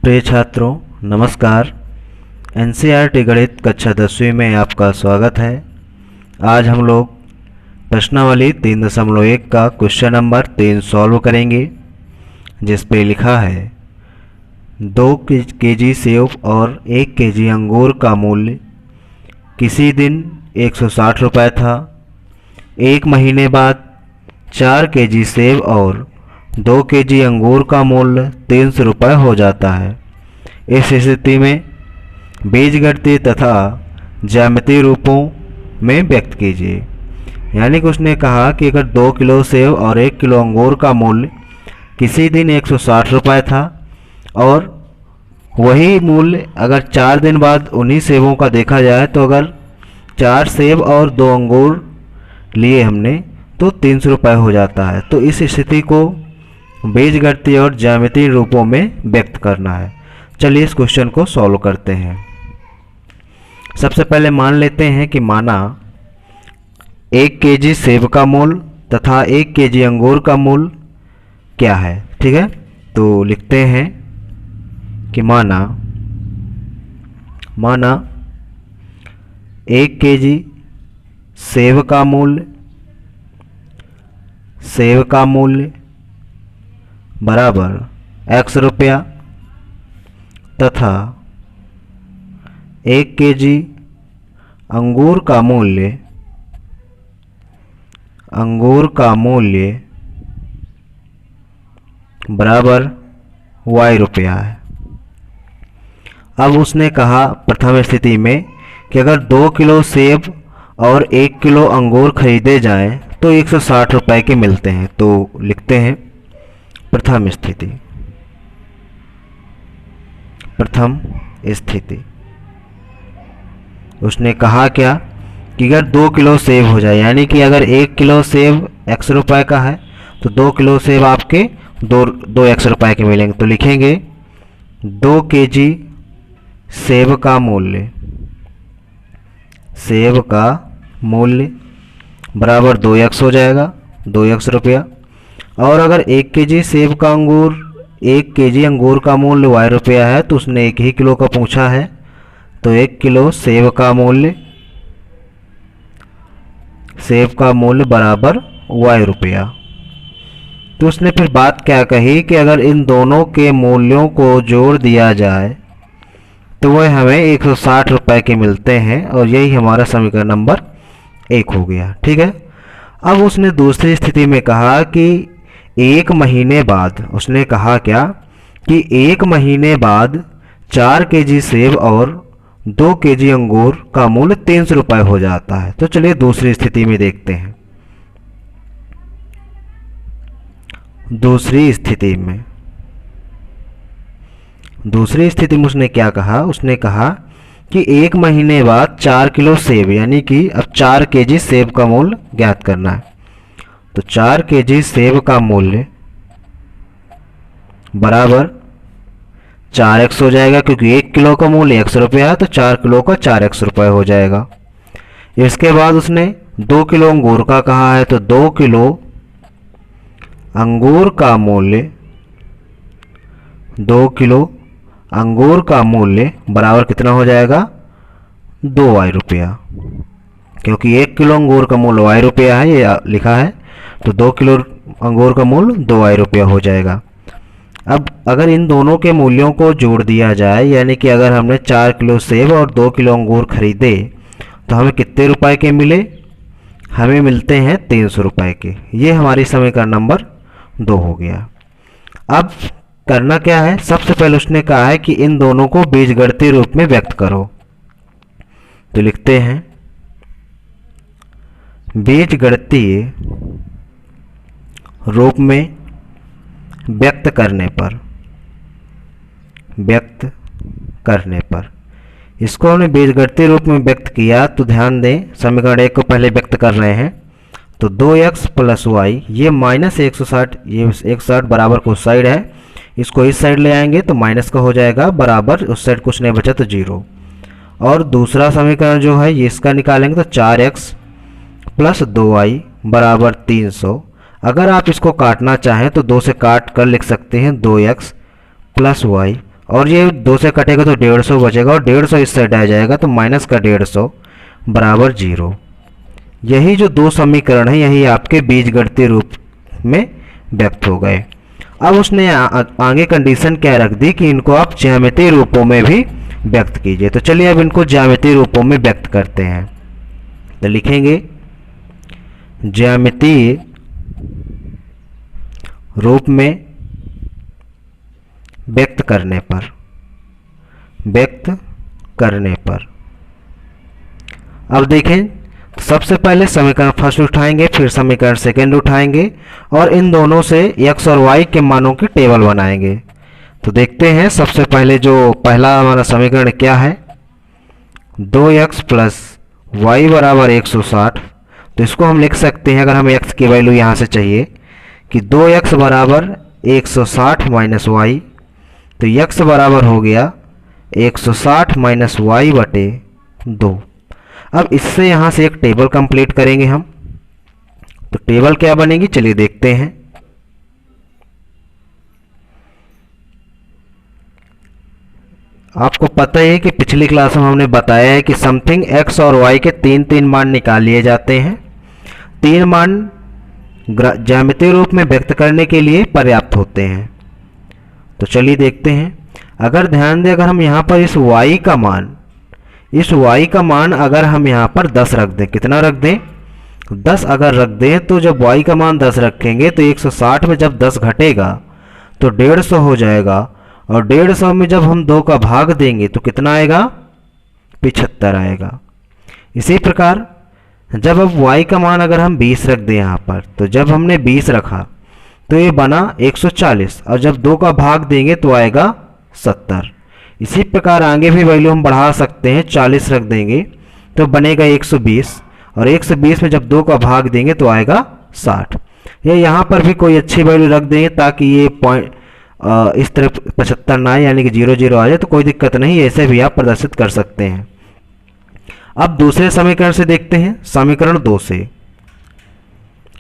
प्रिय छात्रों नमस्कार। एनसीईआरटी गणित कक्षा 10वीं में आपका स्वागत है। आज हम लोग प्रश्नावली 3.1 का क्वेश्चन नंबर 3 सॉल्व करेंगे, जिस पे लिखा है 2 केजी सेब और 1 केजी अंगूर का मूल्य किसी दिन 160 रुपये था। एक महीने बाद 4 केजी सेब और 2 केजी अंगूर का मूल्य 300 रुपये हो जाता है। इस स्थिति में बीजगणितीय तथा ज्यामितीय रूपों में व्यक्त कीजिए। यानी कि उसने कहा कि अगर 2 किलो सेब और 1 किलो अंगूर का मूल्य किसी दिन 160 रुपये था और वही मूल्य अगर 4 दिन बाद उन्हीं सेबों का देखा जाए तो अगर 4 सेब और 2 अंगूर लिए हमने तो 300 रुपये हो जाता है। तो इस स्थिति को बीजगणितीय और ज्यामितीय रूपों में व्यक्त करना है। चलिए इस क्वेश्चन को सॉल्व करते हैं। सबसे पहले मान लेते हैं कि माना 1 केजी सेब का मूल्य तथा 1 केजी अंगूर का मूल्य क्या है। ठीक है, तो लिखते हैं कि माना 1 केजी सेब का मूल्य बराबर x रुपया तथा 1 केजी अंगूर का मूल्य बराबर y रुपया है। अब उसने कहा प्रथम स्थिति में कि अगर 2 किलो सेब और 1 किलो अंगूर खरीदे जाएं तो 160 रुपये के मिलते हैं। तो लिखते हैं प्रथम स्थिति। उसने कहा क्या कि अगर 2 किलो सेब हो जाए, यानी कि अगर 1 किलो सेब x रुपये का है तो 2 किलो सेब आपके 2 x रुपये के मिलेंगे। तो लिखेंगे 2 केजी सेब का मूल्य बराबर 2x हो जाएगा, 2x रुपया। और अगर 1 केजी सेब का 1 केजी अंगूर का मूल्य y रुपया है तो उसने 1 ही किलो का पूछा है, तो 1 किलो सेब का मूल्य बराबर y रुपया। तो उसने फिर बात क्या कही कि अगर इन दोनों के मूल्यों को जोड़ दिया जाए तो वह हमें 160 रुपये के मिलते हैं और यही हमारा समीकरण नंबर 1 हो गया। ठीक है, अब उसने दूसरी स्थिति में कहा कि 1 महीने बाद, उसने कहा क्या कि 1 महीने बाद 4 केजी सेब और 2 केजी अंगूर का मूल्य 300 रुपये हो जाता है। तो चलिए दूसरी स्थिति में देखते हैं। दूसरी स्थिति में उसने क्या कहा, उसने कहा कि 1 महीने बाद 4 किलो सेब, यानी कि अब 4 केजी सेब का मूल्य ज्ञात करना है। तो 4 केजी सेब का मूल्य बराबर 4x हो जाएगा, क्योंकि 1 किलो का मूल्य x रुपया है तो 4 किलो का 4x रुपये हो जाएगा। इसके बाद उसने 2 किलो अंगूर का कहा है तो 2 किलो अंगूर का मूल्य बराबर कितना हो जाएगा, 2y रुपया, क्योंकि 1 किलो अंगूर का मूल्य y रुपया है, ये लिखा है। तो 2 किलो अंगूर का मूल्य 2y रुपया हो जाएगा। अब अगर इन दोनों के मूल्यों को जोड़ दिया जाए, यानी कि अगर हमने 4 किलो सेब और 2 किलो अंगूर खरीदे तो हमें कितने रुपए के मिले, हमें मिलते हैं 300 रुपये के। ये हमारी समीकरण नंबर 2 हो गया। अब करना क्या है, सबसे पहले उसने कहा है कि इन दोनों को बीजगणितीय रूप में व्यक्त करो। तो लिखते हैं बीजगणितीय रूप में व्यक्त करने पर इसको हमने बीजगणितीय रूप में व्यक्त किया। तो ध्यान दें, समीकरण 1 को पहले व्यक्त कर रहे हैं। तो 2x प्लस वाई, ये माइनस 160, ये 160 बराबर को साइड है, इसको इस साइड ले आएंगे तो माइनस का हो जाएगा, बराबर उस साइड कुछ नहीं बचा तो 0। और दूसरा समीकरण जो है ये इसका निकालेंगे तो 4x प्लस 2y बराबर 300। अगर आप इसको काटना चाहें तो 2 से काट कर लिख सकते हैं 2x प्लस वाई और ये 2 से कटेगा तो 150 बचेगा और 150 इस साइड आ जाएगा तो माइनस का 150 बराबर 0। यही जो दो समीकरण है यही आपके बीजगणितीय रूप में व्यक्त हो गए। अब उसने आगे कंडीशन क्या रख दी कि इनको आप ज्यामितीय रूपों में भी व्यक्त कीजिए। तो चलिए अब इनको ज्यामितीय रूपों में व्यक्त करते हैं। तो लिखेंगे ज्यामितीय रूप में व्यक्त करने पर अब देखें, सबसे पहले समीकरण फर्स्ट उठाएंगे, फिर समीकरण सेकंड उठाएंगे और इन दोनों से x और y के मानों की टेबल बनाएंगे। तो देखते हैं सबसे पहले जो पहला हमारा समीकरण क्या है, 2x प्लस वाई बराबर 160। तो इसको हम लिख सकते हैं, अगर हमें x की वैल्यू यहाँ से चाहिए, कि 2x बराबर 160 माइनस वाई। तो x बराबर हो गया 160 माइनस वाई बटे 2। अब इससे यहाँ से एक टेबल कंप्लीट करेंगे हम। तो टेबल क्या बनेगी चलिए देखते हैं। आपको पता है कि पिछली क्लास में हमने बताया है कि समथिंग x और y के तीन मान निकाल लिए जाते हैं। 3 मान ज्यामितीय रूप में व्यक्त करने के लिए पर्याप्त होते हैं। तो चलिए देखते हैं। अगर ध्यान दें, अगर हम यहाँ पर इस y का मान अगर हम यहाँ पर 10 रख दें, कितना रख दें 10 अगर रख दें, तो जब y का मान 10 रखेंगे तो 160 में जब 10 घटेगा तो 150 हो जाएगा और 150 में जब हम 2 का भाग देंगे तो कितना आएगा 75 आएगा। इसी प्रकार जब अब y का मान अगर हम 20 रख दें यहाँ पर, तो जब हमने 20 रखा तो ये बना 140 और जब 2 का भाग देंगे तो आएगा 70। इसी प्रकार आगे भी वैल्यू हम बढ़ा सकते हैं, 40 रख देंगे तो बनेगा 120 और 120 में जब 2 का भाग देंगे तो आएगा 60। या यहाँ पर भी कोई अच्छी वैल्यू रख देंगे ताकि ये पॉइंट इस तरफ 75 ना आए, यानी कि 0 0 आ जाए, तो कोई दिक्कत नहीं, ऐसे भी आप प्रदर्शित कर सकते हैं। अब दूसरे समीकरण से देखते हैं। समीकरण 2 से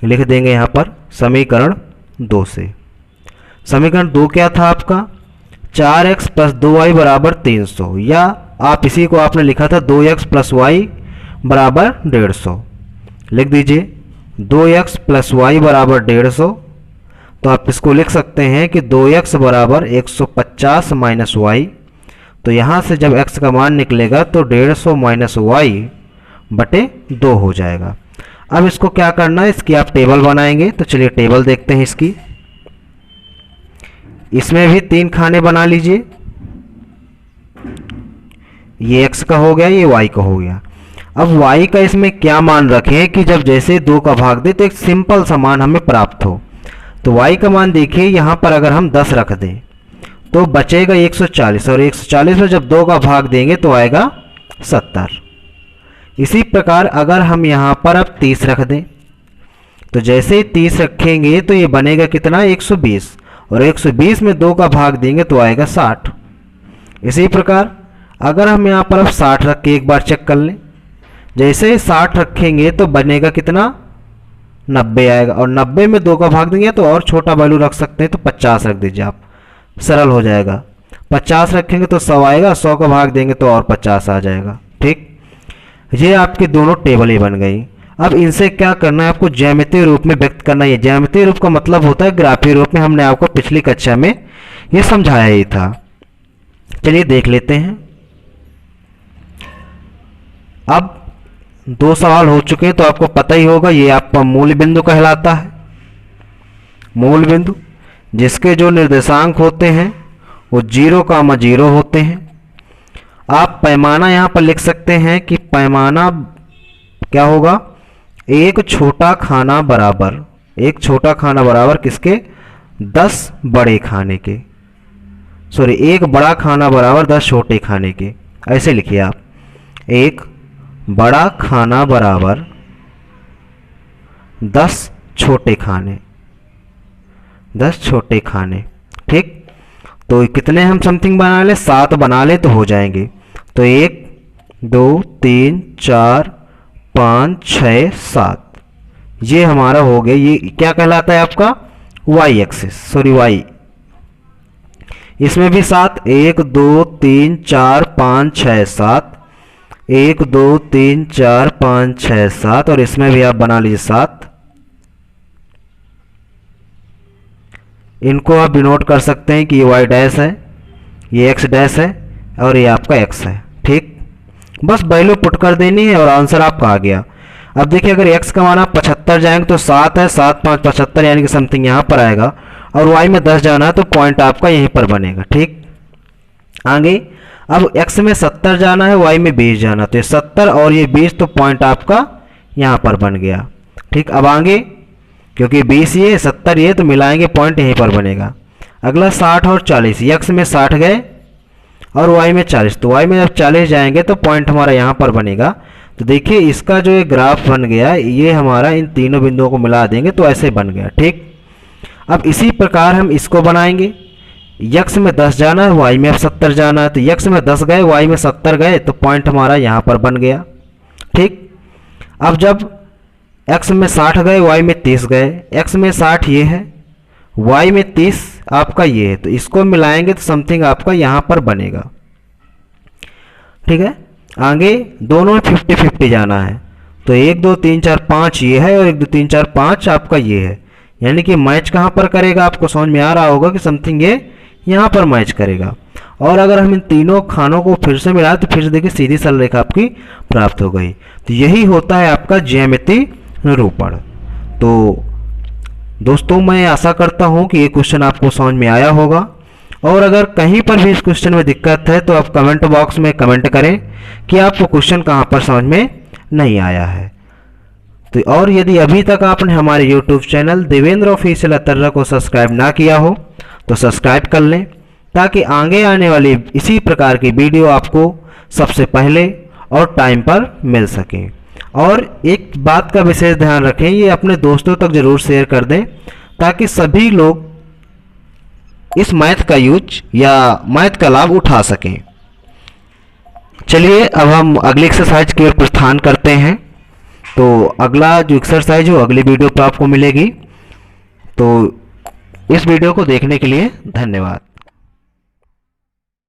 लिख देंगे यहाँ पर, समीकरण 2 से। समीकरण 2 क्या था आपका, 4x प्लस 2y बराबर 300, या आप इसी को आपने लिखा था 2x प्लस वाई बराबर 150। लिख दीजिए 2x प्लस वाई बराबर 150। तो आप इसको लिख सकते हैं कि 2x बराबर 150 माइनस वाई। तो यहाँ से जब x का मान निकलेगा तो 150 माइनस वाई बटे 2 हो जाएगा। अब इसको क्या करना है, इसकी आप टेबल बनाएंगे। तो चलिए टेबल देखते हैं इसकी। इसमें भी 3 खाने बना लीजिए। ये x का हो गया, ये y का हो गया। अब y का इसमें क्या मान रखें कि जब जैसे 2 का भाग दे तो एक सिंपल सा मान हमें प्राप्त हो। तो y का मान देखिए, यहाँ पर अगर हम 10 रख दें तो बचेगा 140 और 140 में जब 2 का भाग देंगे तो आएगा 70। इसी प्रकार अगर हम यहाँ पर अब 30 रख दें तो जैसे ही 30 रखेंगे तो ये बनेगा कितना 120 और 120 में 2 का भाग देंगे तो आएगा 60। इसी प्रकार अगर हम यहाँ पर अब 60 रख के एक बार चेक कर लें, जैसे ही 60 रखेंगे तो बनेगा कितना 90 आएगा और 90 में 2 का भाग देंगे तो और छोटा वैल्यू रख सकते हैं, तो 50 रख दीजिए आप, सरल हो जाएगा। 50 रखेंगे तो 100 आएगा, 100 का भाग देंगे तो और 50 आ जाएगा। ठीक, ये आपकी दोनों टेबल ही बन गई। अब इनसे क्या करना है, आपको ज्यामितीय रूप में व्यक्त करना है। ज्यामितीय रूप का मतलब होता है ग्राफीय रूप में, हमने आपको पिछली कक्षा में ये समझाया ही था। चलिए देख लेते हैं। अब 2 सवाल हो चुके हैं तो आपको पता ही होगा, ये आपका मूल बिंदु कहलाता है। मूल बिंदु जिसके जो निर्देशांक होते हैं वो 0,0 होते हैं। आप पैमाना यहाँ पर लिख सकते हैं कि पैमाना क्या होगा, एक छोटा खाना बराबर किसके 10 बड़े खाने के, सॉरी एक बड़ा खाना बराबर 10 छोटे खाने के। ऐसे लिखिए आप, एक बड़ा खाना बराबर 10 छोटे खाने, 10 छोटे खाने। ठीक, तो कितने हम समथिंग बना ले, 7 बना ले तो हो जाएंगे। तो 1 2 3 4 5 6 7 ये हमारा हो गया। ये क्या कहलाता है आपका y एक्सिस, सॉरी y। इसमें भी 7, 1 2 3 4 5 6 7, 1 2 3 4 5 6 7, और इसमें भी आप बना लीजिए 7। इनको आप डिनोट कर सकते हैं कि ये y डैश है, ये x डैश है, और ये आपका x है। ठीक, बस वैल्यू पुट कर देनी है और आंसर आपका आ गया। अब देखिए, अगर x का मान आप 75 जाएंगे तो 7 है, 7 5 75, यानी कि समथिंग यहाँ पर आएगा, और y में 10 जाना है तो पॉइंट आपका यहीं पर बनेगा। ठीक, आगे अब x में 70 जाना है, y में 20 जाना, तो ये 70 और ये 20, तो पॉइंट आपका यहाँ पर बन गया। ठीक, अब आगे क्योंकि 20 ये 70 ये, तो मिलाएंगे पॉइंट यहीं पर बनेगा। अगला 60 और 40, x में 60 गए और y में 40, तो y में जब 40 जाएंगे तो पॉइंट हमारा यहाँ पर बनेगा। तो देखिए इसका जो ये ग्राफ बन गया, ये हमारा इन तीनों बिंदुओं को मिला देंगे तो ऐसे बन गया। ठीक, अब इसी प्रकार हम इसको बनाएंगे। x में 10 जाना है, y में अब 70 जाना है, तो x में 10 गए, y में 70 गए, तो पॉइंट हमारा यहाँ पर बन गया। ठीक, अब जब x में 60 गए, y में 30 गए, x में 60 ये है, y में 30 आपका ये है, तो इसको मिलाएंगे तो समथिंग आपका यहाँ पर बनेगा। ठीक है, आगे दोनों में 50-50 जाना है, तो 1 2 3 4 5 ये है और 1 2 3 4 5 आपका ये है, यानी कि मैच कहाँ पर करेगा, आपको समझ में आ रहा होगा कि समथिंग ये यहाँ पर मैच करेगा। और अगर हम इन तीनों खानों को फिर से मिलाएं तो फिर से देखिए सीधी सरल रेखा आपकी प्राप्त हो गई। तो यही होता है आपका ज्यामिति निरूपण। तो दोस्तों मैं आशा करता हूँ कि ये क्वेश्चन आपको समझ में आया होगा, और अगर कहीं पर भी इस क्वेश्चन में दिक्कत है तो आप कमेंट बॉक्स में कमेंट करें कि आपको क्वेश्चन कहाँ पर समझ में नहीं आया है। तो और यदि अभी तक आपने हमारे YouTube channel Devendra official Atarra को सब्सक्राइब ना किया हो तो सब्सक्राइब कर लें, ताकि आगे आने वाली इसी प्रकार की वीडियो आपको सबसे पहले और टाइम पर मिल सके। और एक बात का विशेष ध्यान रखें, ये अपने दोस्तों तक जरूर शेयर कर दें ताकि सभी लोग इस मैथ का यूज या मैथ का लाभ उठा सकें। चलिए अब हम अगली एक्सरसाइज की ओर प्रस्थान करते हैं। तो अगला जो एक्सरसाइज हो अगली वीडियो पर आपको मिलेगी। तो इस वीडियो को देखने के लिए धन्यवाद।